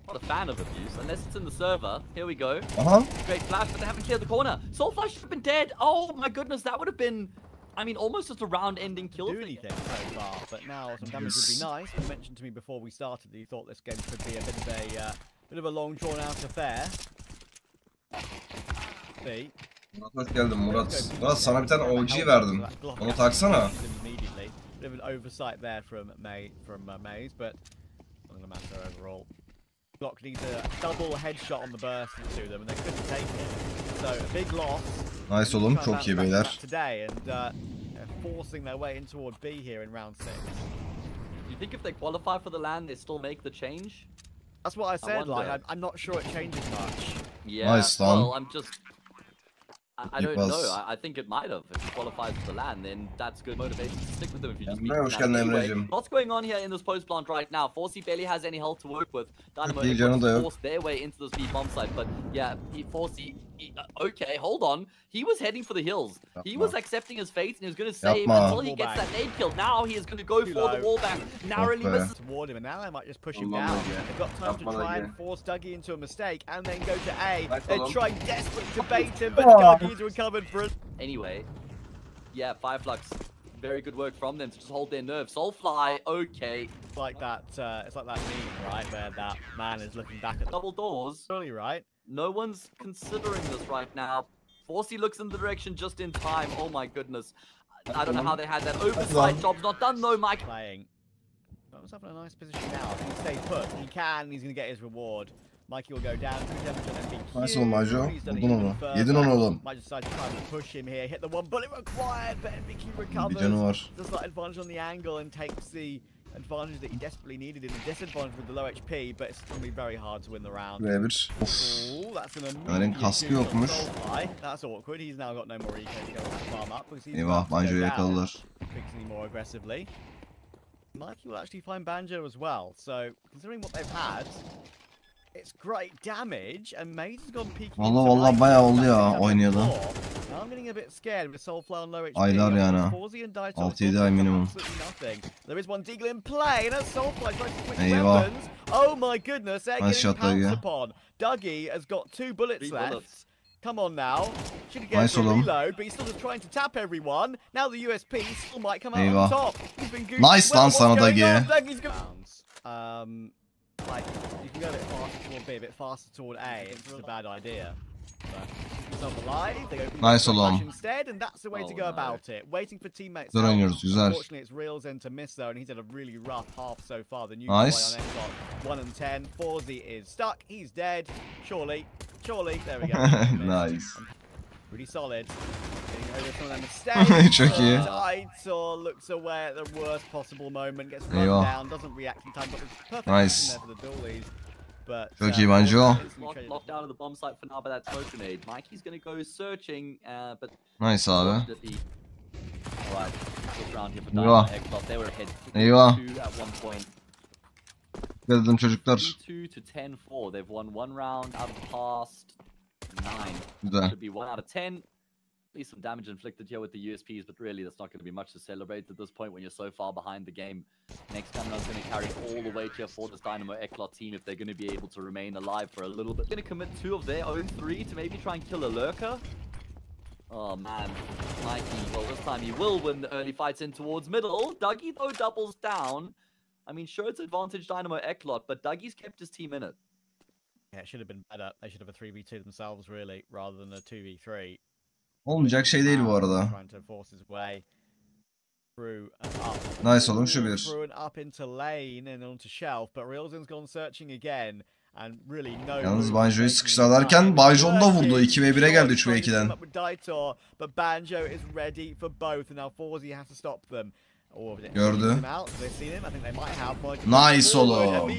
Not a fan of abuse, unless it's in the server. Here we go. Great flash, but they haven't cleared the corner. Soulfly should have been dead. Oh my goodness, that would have been, I mean, almost just a round-ending kill. Do anything so far, but now some damage would be nice. You mentioned to me before we started that you thought this game could be a bit of a long drawn-out affair. See. Murat hoş geldin Murat. Murat sana bir tane OG verdim. Onu taksana. Bit of an oversight there from Maze, but not gonna matter overall. Glock needs a double headshot on the burst to them, and they couldn't take it. So a big loss. Nice oğlum, çok iyi beyler. Today and forcing their way in toward B here in round 6. Do you think if they qualify for the LAN, they still make the change? That's what I said. Like I'm not sure it changes much. Yeah. Nice, Stan. Well, I'm just. I don't know. I think it might have. If it qualifies for the LAN, then that's good motivation to stick with them if you just meet them. Anyway, what's going on here in this post plant right now? Forzzy barely has any health to work with. Dynamo forced their way into this B bomb site, but yeah, Forzzy. Okay, hold on. He was heading for the hills. He was accepting his fate and he was going to save until he gets that nade kill. Now he is going to go for the wallbang. Narrowly misses toward him, and now they might just push him down. They've got time to try and force Dougie into a mistake and then go to A. They're trying desperately to bait him, but Dougie's recovered for it. Anyway, yeah, Fireflux. Very good work from them to just hold their nerve. Soulfly, okay. It's like that meme, right, where that man is looking back at double doors. Surely, right? No one's considering this right now. Forzzy looks in the direction just in time. Oh my goodness. I don't know how they had that oversight. Job's not done though, Mike. Playing. Got himself in a nice position now. If he can stay put, he can. He's going to get his reward. Mikey will go down. Nice oğlum Majo. Buldun onu. Yedin onu oğlum. Might decide to try and push him here. Hit the one bullet required, but MVQ recovers. Bir canı var. Does that advantage on the angle and takes the advantage that he desperately needed in the disadvantage with the low HP, but it's going to be very hard to win the round. V1. Ooh, that's an immediate kaskı yokmuş. That's awkward. He's now got no more eco to go and farm up because he's Eyvah, Banjo'yu yakaladılar. Fixing more aggressively. Mikey will actually find Banjo as well. So considering what they've had, it's great damage, and Maze has gone peeking. Valla bayağı oldu ya oynayalı. I'm getting a bit scared with Soulfly on low HP. Aylar yani. 6-7 ay minimum. There is one Deagle in play, and as Soulfly tries to switch weapons. Oh my goodness, they're getting pounced upon. Dougie has got 2 bullets left. Come on now. Should have get a reload, but he's still just trying to tap everyone. Now the USP still might come out on top. He's been goofy. Nice lan sana Dougie. Like, you can go a bit faster toward A. It's a bad idea. But alive, they go nice oğlum. Instead, and that's the way to go about it. Waiting for teammates. Güzel oynuyoruz, güzel. Unfortunately, it's Realzen to miss though, and he's had a really rough half so far. The new guy on Xbox, 1 and 10. Forzzy is stuck. He's dead. Surely. There we go. Nice. Pretty solid. Getting over some of their mistakes. Çok iyi. Daitor looks away at the worst possible moment. Gets run down. Doesn't react in time. But it's perfect there for the Doolies. But çok iyi Banjo. Locked down at the bomb site for now by that smoke grenade. Mikey's gonna go searching, but nice abi. Alright, this round here for Dynamo Xbox. They were ahead 2 at one point. Geldim çocuklar. 2 to 10-4. They've won 1 round out of the past 9. Güzel. Should be 1 out of 10. At least some damage inflicted here with the USPs, but really that's not going to be much to celebrate at this point when you're so far behind the game. Next Domino's going to carry all the weight here for this Dynamo Eklot team if they're going to be able to remain alive for a little bit. Going to commit 2 of their own 3 to maybe try and kill a lurker. Oh man, Mikey, well this time he will win the early fights in towards middle. Dougie though doubles down. I mean sure it's advantage Dynamo Eklot, but Dougie's kept his team in it. Yeah, it should have been better. They should have a 3v2 themselves really, rather than a 2v3. Olmayacak şey değil bu arada. Nice oğlum şu bir. Yalnız Banjo'yu sıkıştırırken Banjo da vurdu. 2v1'e geldi 3v2'den. Gördü. Nice oğlum.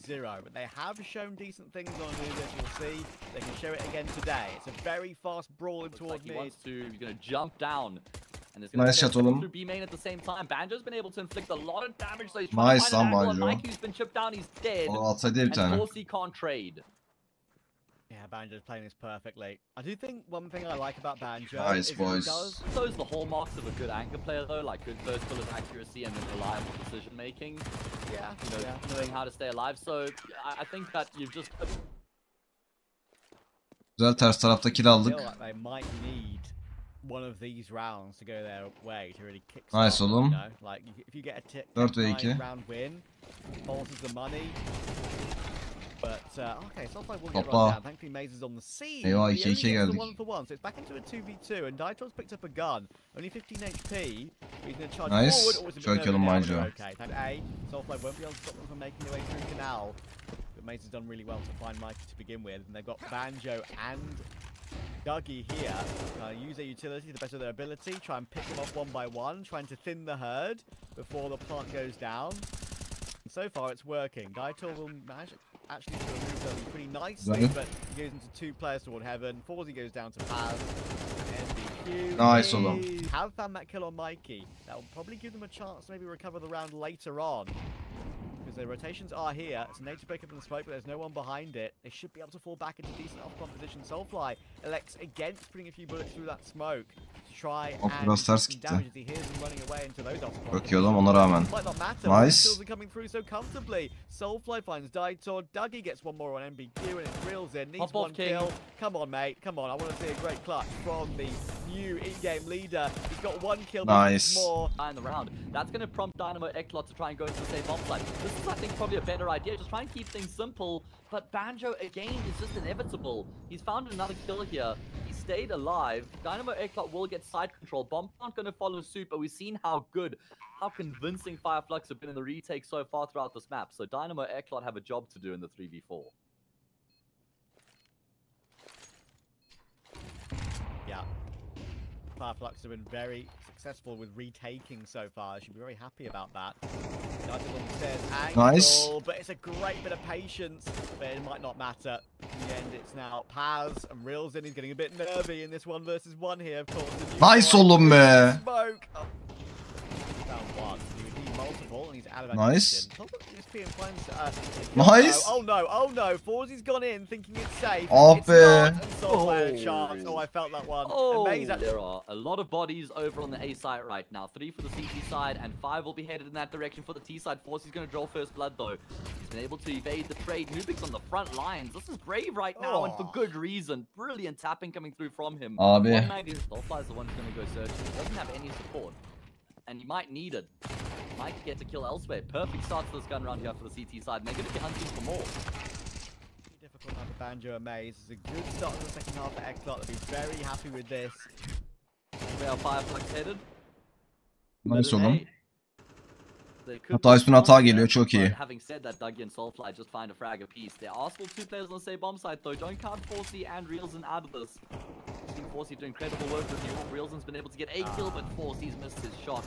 Zero, but they have shown decent things on here, as you'll see. They can show it again today. It's a very fast brawl towards me. He's going to jump down. And there's nice shot oğlum. Through B main at the same time. Banjo's been able to inflict a lot of damage. So he's nice lan Banjo. Mikey's been chipped down, he's dead. Atsaydı bir tane. And Forzzy can't trade. Yeah, Banjo's playing this perfectly. I do think one thing I like about Banjo nice, is boys. Those are the hallmarks of a good anchor player, though, like good first bullet accuracy and then reliable decision making. Yeah, knowing how to stay alive. So I think that you've just. Güzel, ters tarafta kill aldık. Like they might need one of these rounds to go their way to really kick. Nice oğlum. You know? Like if you get a 4-2 round win, forces the money. But okay, Soulfly will get run down. Thankfully, Maze is on the scene. Eyvah, 2-2 geldik. 1-for-1, so it's back into a 2v2, and Daitor's picked up a gun. Only 15 HP. He's going to charge nice. forward. Çok iyi Banjo. Okay, A. Soulfly won't be able to stop them from making their way through Canal. But Maze has done really well to find Mikey to begin with, and they've got Banjo and Dougie here. Use their utility to the best of their ability. Try and pick them off one by one, trying to thin the herd before the plant goes down. And so far, it's working. Daitor will manage actually to remove them pretty nicely, but he goes into 2 players toward heaven. Forzy goes down to Paz. NBQ. Nice oğlum. Have found that kill on Mikey. That will probably give them a chance to maybe recover the round later on. Because their rotations are here. It's a nature break up in the smoke, but there's no one behind it. They should be able to fall back into decent off-pump position. Soulfly elects against putting a few bullets through that smoke to try and biraz ters do gitti. damage as he hears them running away into those off-pump. Bakıyordum ona rağmen. Might not matter. Nice. Kills are coming through so comfortably. Soulfly finds Daitor. Dougie gets one more on NBQ and it reels in. Needs one kill. Come on, mate. Come on. I want to see a great clutch from the new in-game leader. He's got 1 kill. Nice. More. In the round. That's going to prompt Dynamo Eklot to try and go into the same bomb site. This is, I think, probably a better idea. Just try and keep things simple. But Banjo, again, is just inevitable. He's found another kill here. He stayed alive. Dynamo Eklot will get side control. Bomb aren't going to follow suit, but we've seen how good, how convincing Fireflux have been in the retake so far throughout this map. So Dynamo Eklot have a job to do in the 3v4. Yeah. Fireflux have been very successful with retaking so far. I should be very happy about that. Nice. But it's a great bit of patience, but it might not matter. In the end, it's now Paz and Rilzen. He's getting a bit nervy in this 1v1 here, of course. Nice oğlum be. Smoke. Found one. He would need multiple, and he's out of nice. Nice. Oh no, oh no. Forzy's gone in thinking it's safe. Oh, it's not. A chance. Oh, I felt that one. Oh, there are a lot of bodies over on the A side right now. 3 for the CT side, and 5 will be headed in that direction for the T side. Forzy's going to draw first blood, though. He's been able to evade the trade. Nubik's on the front lines. This is brave right now, and for good reason. Brilliant tapping coming through from him. Abi. Soulfly is the one who's going to go searching. He doesn't have any support, and he might need it. Might get to kill elsewhere. Perfect start to this gun round here for the CT side, and they're going to be hunting for more. Difficult now for Banjo and Maze. It's a good start to the second half for Eklot. They'll be very happy with this. Where are Fireflux headed? Nice oğlum. Hatta üstüne hata geliyor, çok iyi. Having said that, Dougie and Soulfly just find a frag apiece. There are still 2 players on the same bomb site, though. Don't count Forzy and Rilzen out of this. I think Forzy doing incredible work with you. Rilzen's been able to get a kill, but Forzy's missed his shot.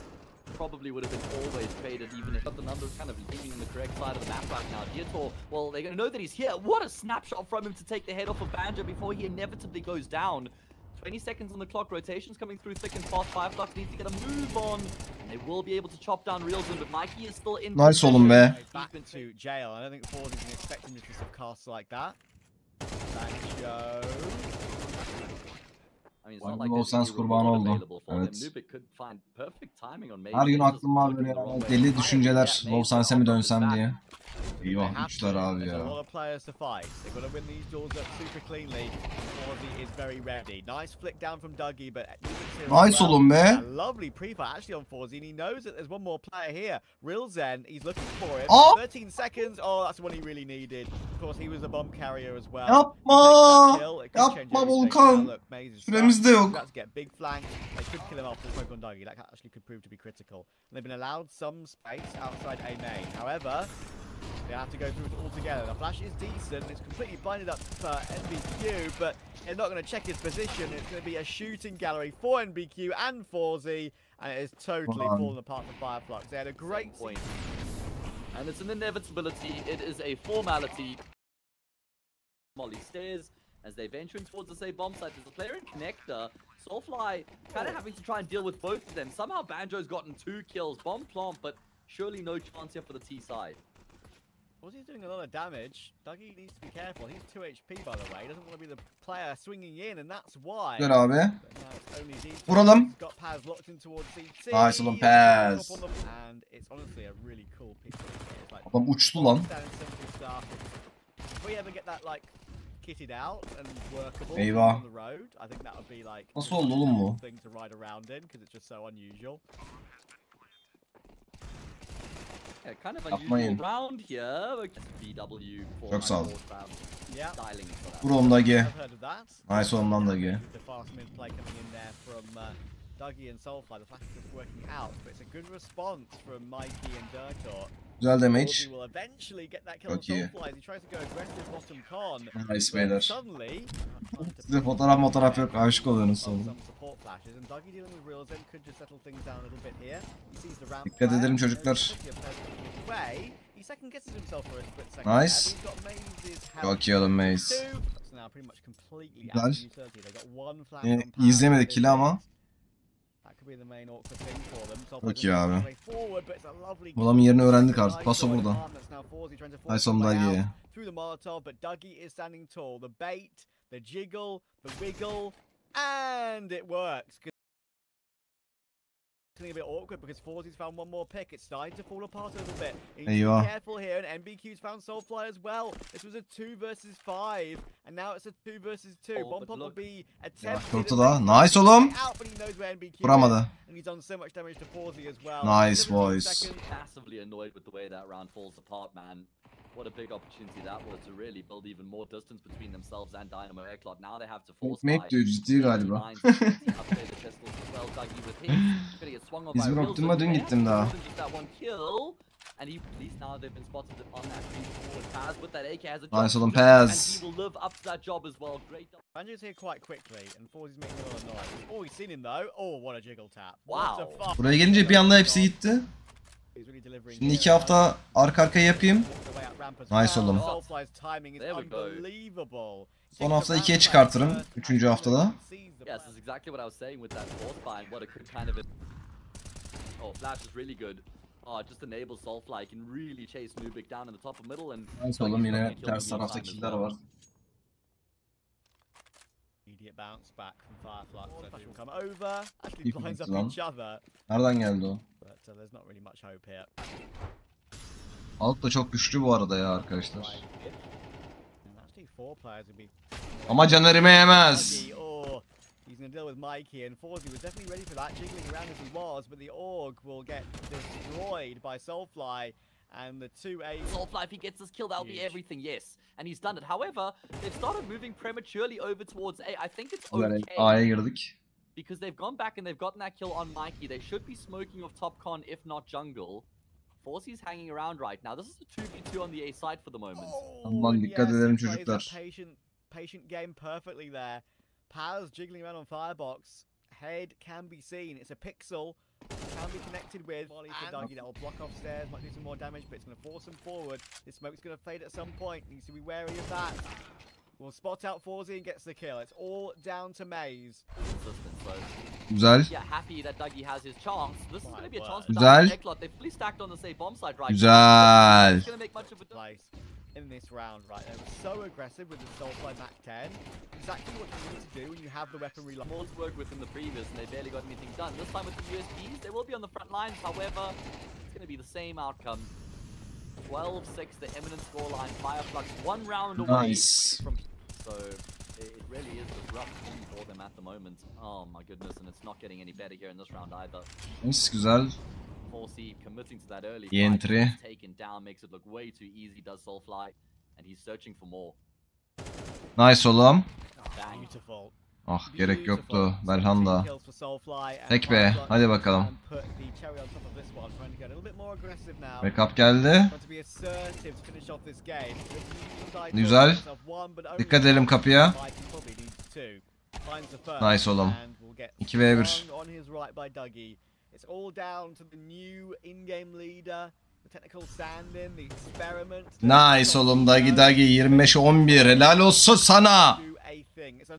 Probably would have been always traded, even if the numbers kind of leaning in the correct side of the map right now. Dietor, well, they're going to know that he's here. What a snapshot from him to take the head off of Banjo before he inevitably goes down. 20 seconds on the clock. Rotations coming through thick and fast. Fireflux needs to get a move on. And they will be able to chop down Rilzen, but Mikey is still in. Nice oğlum be. Back into jail. I don't think Forzy's going to expect him to just have casts like that. Banjo. I mean, it's not like Volsans kurban oldu. Evet. Her gün aklım var böyle ya. Deli düşünceler. Volsans'e mi dönsem diye. Eyvah, üçler abi ya. Nice oğlum be. Lovely pre-fight actually on Forzy, and he knows that there's one more player here. Rilzen, he's looking for him. 13 seconds. Oh, that's what he really needed. Of course, he was a bomb carrier as well. Yapma! Yapma Volkan. Süremiz de yok. To get big flank. They could kill him off the smoke on Dougie. That actually could prove to be critical. And they've been allowed some space outside A main. However, they have to go through it all together. The flash is decent. It's completely blinded up NBQ, but they're not going to check his position. It's going to be a shooting gallery for NBQ and Forzy, and it is totally fallen apart for Fireflux. They had a great point. And it's an inevitability. It is a formality. Molly stairs as they venture in towards the same bomb site. There's a player in connector. Soulfly kind of having to try and deal with both of them. Somehow Banjo's gotten 2 kills. Bomb plant, but surely no chance here for the T side. He's doing a lot of damage. Dougie needs to be careful. He's 2 HP by the way. He doesn't want to be the player swinging in, and that's why. Güzel abi. Vuralım. Got Paz locked in towards CT. Nice oğlum Paz. And it's honestly a really cool picture. Like, adam uçtu lan. If we ever get that like kitted out and workable Eyvah. on the road, I think that would be like nasıl oldu oğlum bu? thing to ride around in because it's just so unusual. Yeah, kind of unusual round here. BW for çok sağ ol. Yeah. Vur oğlum Dagi. Nice oğlum Dagi. The fast mid play coming in there from Dougie and Soulfly. The flash is just working out, but it's a good response from Mikey and Dirtor. Güzel damage. Will eventually get that kill on Soulfly as he tries to go aggressive bottom con. Nice beyler. Suddenly, size fotoğraf yok, aşık oluyorsunuz sonra. Dikkat edelim çocuklar. Nice. Çok iyi oğlum Maze. Güzel. İzleyemedik kill'i ama. Çok iyi abi. Bu adamın yerini öğrendik artık. Paso burada. Nice oğlum Dougie. Through the Molotov, but Dougie is standing tall. The bait, the jiggle, the wiggle, and it works. It's a bit awkward because Forzy's found one more pick. It's starting to fall apart a little bit. You need to be careful here, and MBQ's found Soulfly as well. This was a 2 versus 5, and now it's a 2 versus 2. Bompop will be attempted nice oğlum. out, but he knows where MBQ vuramadı. is, and he's done so much damage to Forzy as well. Nice boys. Massively annoyed with the way that round falls apart, man. What a big opportunity that was to really build even more distance between themselves and Dynamo Eklot. Now they have to force Ekmek diyor ciddi galiba. İzmir Optim'a dün gittim daha. And he, at least now they've been spotted on that forward Paz, but that AK has a nice job Paz. and he will live up to that job as well. Great. Banjo's here quite quickly, and Forzy's making a lot of noise. Oh, he's seen him though. Oh, what a jiggle tap. Wow. Buraya gelince bir anda hepsi gitti. Şimdi 2 hafta arka arkaya yapayım. Nice oğlum. Son hafta 2'ye çıkartırım. 3. haftada. Yes, that's exactly what I was saying with that force bind. What a good kind of. Oh, Flash is really good. Oh, just enables Soulfly. He can really chase Nubik down in the top of middle and. Nice oğlum, yine ters tarafta killer var. Immediate bounce back from Fireflux. Flash will come over. Actually blinds up each other. Nereden geldi o? But there's not really much hope here. Alt da çok güçlü bu arada ya arkadaşlar. Ama Caner'ime yemez. He's going to deal with Mikey, and Forzy was definitely ready for that, jiggling around as he was, but the Org will get destroyed by Soulfly, and the 2A... Soulfly, if he gets this kill, that'll be everything, yes. And he's done it. However, they've started moving prematurely over towards A. I think it's okay. A'ya girdik. Because they've gone back and they've gotten that kill on Mikey. They should be smoking off top con, if not jungle. Forzy's hanging around right now. This is a 2v2 on the A side for the moment. Aman dikkat edelim çocuklar. Patient game perfectly there. Paz jiggling around on Firebox. Head can be seen. It's a pixel. Can be connected with Volley for Dougie. That will block off stairs. Might do some more damage, but it's going to force him forward. This smoke's going to fade at some point. Needs to be wary of that. We'll spot out Forzy and gets the kill. It's all down to Maze. Güzel. Yeah, happy that Dougie has his chance. This is going to be a chance for Güzel. Eklot. They've fully stacked on the safe bomb side right Güzel. It's going to make much of a place in this round, right? They were so aggressive with the Soulfly Mac 10. Exactly what you need to do when you have the weaponry. More to work with than the previous, and they barely got anything done. This time with the USPs, they will be on the front lines. However, it's going to be the same outcome. 12-6, the imminent scoreline. Fireflux 1 round away from... So, it really is a rough thing for them at the moment. Oh my goodness, and it's not getting any better here in this round either. Nice, güzel. Foresee committing to that early fight, entry. Taken down, makes it look way too easy, does Soulfly, and he's searching for more. Nice oğlum. Beautiful. Ah, gerek yoktu. Belhanda. Tek be, hadi bakalım. Backup geldi. Güzel. Dikkat edelim kapıya. Nice oğlum. 2v1. Nice oğlum Dougie 25-11. Helal olsun sana.